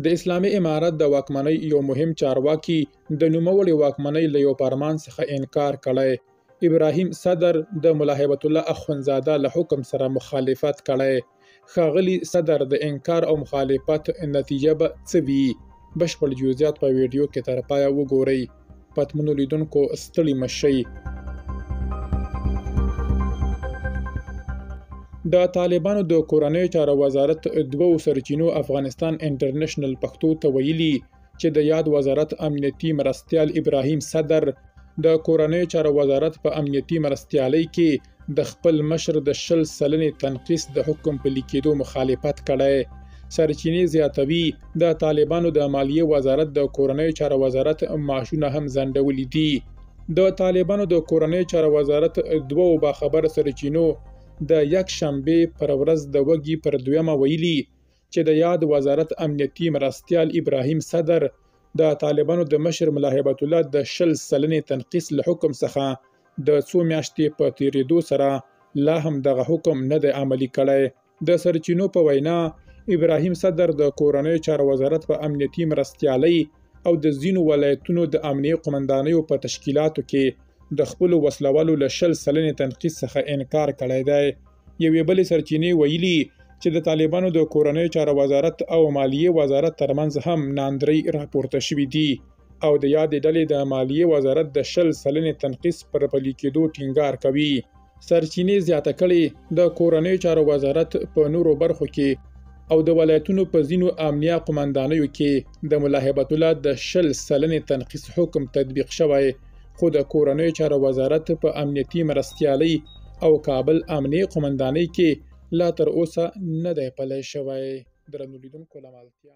د اسلامي امارت د واکمنۍ یو مهم چارواکي د نوموړې واکمنۍ له یو فرمان څخه انکار کړی. ابراهیم صدر د ملا هیبت الله اخوندزاده له حکم سره مخالفت کړی. ښاغلي صدر د انکار او مخالفت نتیجه به څه وي؟ بشپړ جزئیات په ویډیو کې تر پایه وګورئ. پتمنو لیدونکو ستړي مشئ. د طالبانو د کورنیو چارو وزارت دوو سرچینو افغانستان انټرنیشنل پښتو ته ویلي چې د یاد وزارت امنیتي مرستیال ابراهیم صدر د کورنیو چارو وزارت په امنیتي مرستیالۍ کې د خپل مشر د 20 سلنې تنقیص د حکم پلي کېدو مخالفت کړی. سرچینې زیاتوي د طالبانو د مالیې وزارت د کورنیو چارو وزارت معاشونه هم ځنډولي دي. د طالبانو د کورنیو چارو وزارت دوو باخبر سرچینو د یک شنبې پر ورځ د وږي پر 2 ویلي چې د یاد وزارت امنیتي مرستیال ابراهیم صدر د طالبانو د مشر ملا هیبت الله د 20 سلنې تنقیص له حکم څخه د 2 میاشتې په تیریدو سره لا هم دغه حکم نه دی عملي کړی. د سرچینو په وینا ابراهیم صدر د کورنیو چارو وزارت په امنیتي مرستیالۍ او د ځینو ولایتونو د امنیه قمندانیو په تشکیلاتو کې د خپل وسلوالو له 20 سلنې تنقیص څخه انکار کړی دی. یوې بلې سرچینې ویلي چې د طالبانو د کورنیو چارو وزارت او مالیې وزارت ترمنځ هم ناندرۍ راپورته شوي دي او د یادې ډلې د مالیې وزارت د 20 سلنې تنقیص پر پلي کېدو ټینګار کوي. سرچینې زیاته کړي د کورنیو چارو وزارت په نورو برخو کې او د ولایتونو په ځینو امنیه قمندانیو کې د ملا هیبت الله د 20 سلنې تنقیص حکم تطبیق شوی، خو د کورنیو چارو وزارت په امنیتي مرستیالۍ او کابل امنیه قمندانۍ کې لا تر اوسه نه دی پلی شوی. درنو لیدونکو له مالتیا